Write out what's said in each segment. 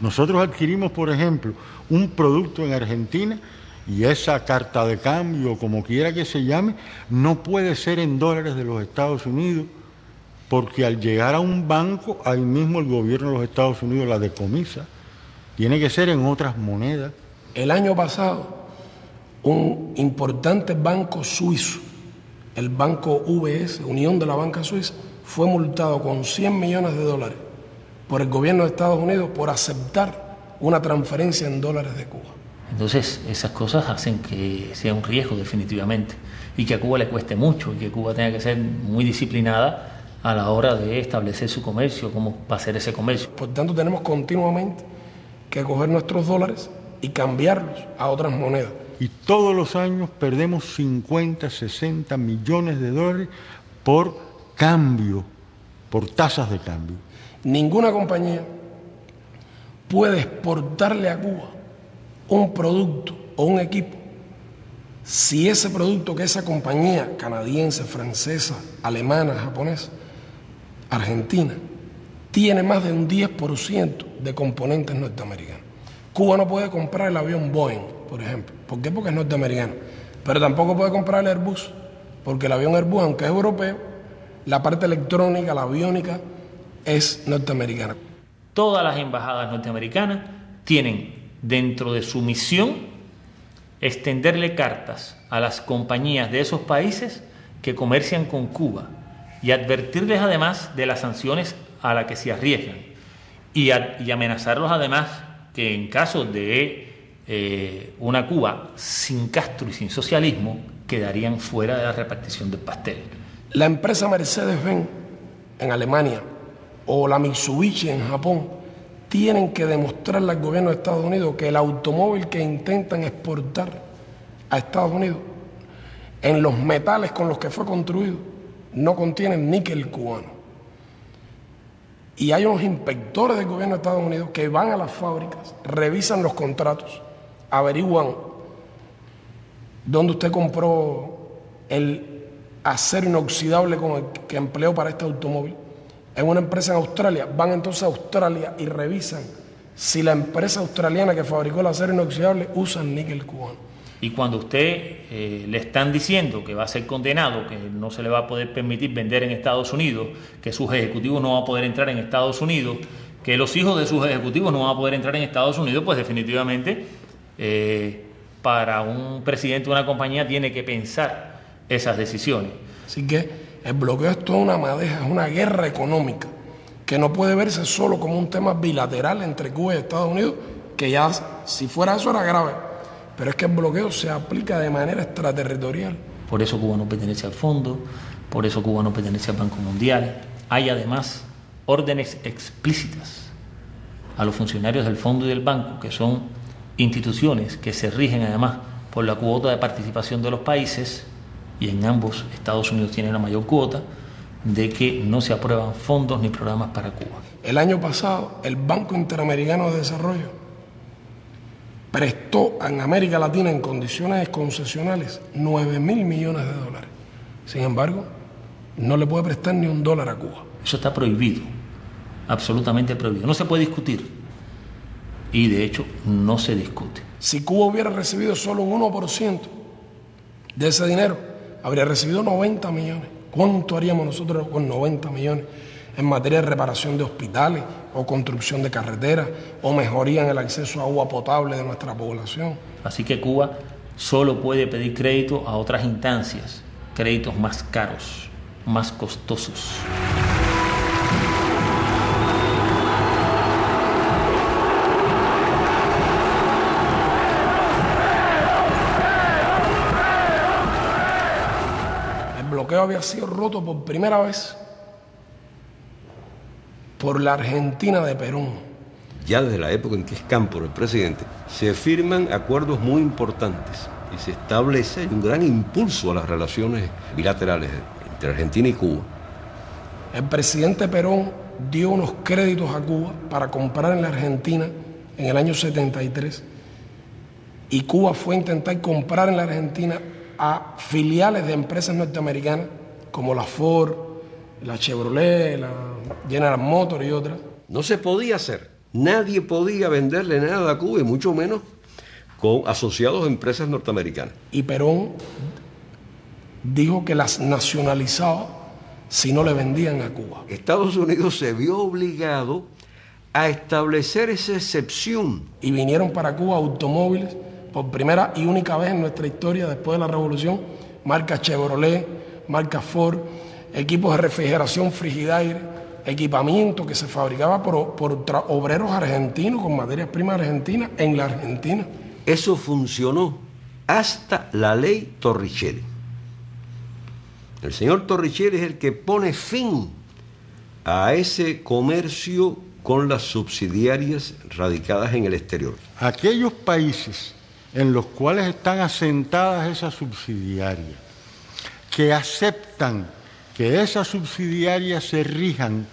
Nosotros adquirimos, por ejemplo, un producto en Argentina y esa carta de cambio, como quiera que se llame, no puede ser en dólares de los Estados Unidos, porque al llegar a un banco, ahí mismo el gobierno de los Estados Unidos la decomisa. Tiene que ser en otras monedas. El año pasado, un importante banco suizo, el banco UBS, Unión de la Banca Suiza, fue multado con $100 millones por el gobierno de Estados Unidos por aceptar una transferencia en dólares de Cuba. Entonces, esas cosas hacen que sea un riesgo definitivamente y que a Cuba le cueste mucho y que Cuba tenga que ser muy disciplinada a la hora de establecer su comercio, cómo va a ser ese comercio. Por tanto, tenemos continuamente que coger nuestros dólares y cambiarlos a otras monedas. Y todos los años perdemos 50, 60 millones de dólares por cambio, por tasas de cambio. Ninguna compañía puede exportarle a Cuba un producto o un equipo si ese producto que esa compañía canadiense, francesa, alemana, japonesa, argentina, tiene más de un 10% de componentes norteamericanos. Cuba no puede comprar el avión Boeing, por ejemplo. ¿Por qué? Porque es norteamericano. Pero tampoco puede comprar el Airbus, porque el avión Airbus, aunque es europeo, la parte electrónica, la aviónica, es norteamericana. Todas las embajadas norteamericanas tienen dentro de su misión extenderle cartas a las compañías de esos países que comercian con Cuba y advertirles además de las sanciones a las que se arriesgan y amenazarlos además que en caso de una Cuba sin Castro y sin socialismo quedarían fuera de la repartición del pastel. La empresa Mercedes-Benz en Alemania o la Mitsubishi en Japón tienen que demostrarle al gobierno de Estados Unidos que el automóvil que intentan exportar a Estados Unidos en los metales con los que fue construido no contienen níquel cubano. Y hay unos inspectores del gobierno de Estados Unidos que van a las fábricas, revisan los contratos, averiguan dónde usted compró el acero inoxidable con el que empleó para este automóvil. En una empresa en Australia, van entonces a Australia y revisan si la empresa australiana que fabricó el acero inoxidable usa níquel cubano. Y cuando usted le están diciendo que va a ser condenado, que no se le va a poder permitir vender en Estados Unidos, que sus ejecutivos no van a poder entrar en Estados Unidos, que los hijos de sus ejecutivos no van a poder entrar en Estados Unidos, pues definitivamente para un presidente de una compañía tiene que pensar esas decisiones. Así que el bloqueo es toda una madeja, es una guerra económica que no puede verse solo como un tema bilateral entre Cuba y Estados Unidos, que ya si fuera eso era grave, pero es que el bloqueo se aplica de manera extraterritorial. Por eso Cuba no pertenece al fondo, por eso Cuba no pertenece al Banco Mundial. Hay además órdenes explícitas a los funcionarios del fondo y del banco, que son instituciones que se rigen además por la cuota de participación de los países, y en ambos Estados Unidos tiene la mayor cuota, de que no se aprueban fondos ni programas para Cuba. El año pasado, el Banco Interamericano de Desarrollo prestó en América Latina en condiciones concesionales $9.000 millones. Sin embargo, no le puede prestar ni $1 a Cuba. Eso está prohibido, absolutamente prohibido. No se puede discutir y de hecho no se discute. Si Cuba hubiera recibido solo un 1% de ese dinero, habría recibido 90 millones. ¿Cuánto haríamos nosotros con 90 millones en materia de reparación de hospitales o construcción de carreteras o mejoría en el acceso a agua potable de nuestra población? Así que Cuba solo puede pedir crédito a otras instancias, créditos más caros, más costosos. El bloqueo había sido roto por primera vez por la Argentina de Perón. Ya desde la época en que es Cámpora el presidente, se firman acuerdos muy importantes y se establece un gran impulso a las relaciones bilaterales entre Argentina y Cuba. El presidente Perón dio unos créditos a Cuba para comprar en la Argentina en el año 73 y Cuba fue a intentar comprar en la Argentina a filiales de empresas norteamericanas como la Ford, la Chevrolet, la General Motors y otras. No se podía hacer Nadie podía venderle nada a Cuba, y mucho menos con asociados a empresas norteamericanas. Y Perón dijo que las nacionalizaba si no le vendían a Cuba. Estados Unidos se vio obligado a establecer esa excepción. Y vinieron para Cuba automóviles por primera y única vez en nuestra historia después de la Revolución, marca Chevrolet, marca Ford, equipos de refrigeración Frigidaire, equipamiento que se fabricaba por obreros argentinos con materias primas argentinas en la Argentina. Eso funcionó hasta la ley Torricelli. El señor Torricelli es el que pone fin a ese comercio con las subsidiarias radicadas en el exterior. Aquellos países en los cuales están asentadas esas subsidiarias, que aceptan que esas subsidiarias se rijan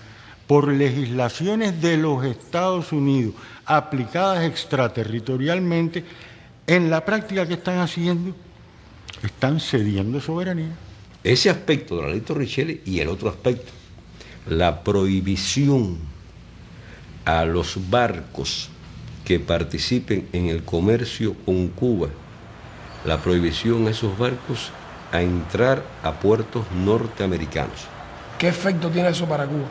por legislaciones de los Estados Unidos aplicadas extraterritorialmente, en la práctica que están haciendo, están cediendo soberanía. Ese aspecto de la ley Torricelli y el otro aspecto, la prohibición a los barcos que participen en el comercio con Cuba, la prohibición a esos barcos a entrar a puertos norteamericanos. ¿Qué efecto tiene eso para Cuba?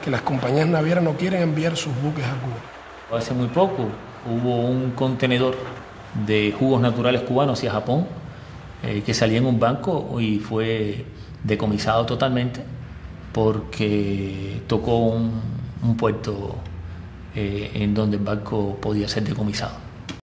Que las compañías navieras no quieren enviar sus buques a Cuba. Hace muy poco hubo un contenedor de jugos naturales cubanos hacia Japón que salía en un banco y fue decomisado totalmente porque tocó un puerto en donde el barco podía ser decomisado.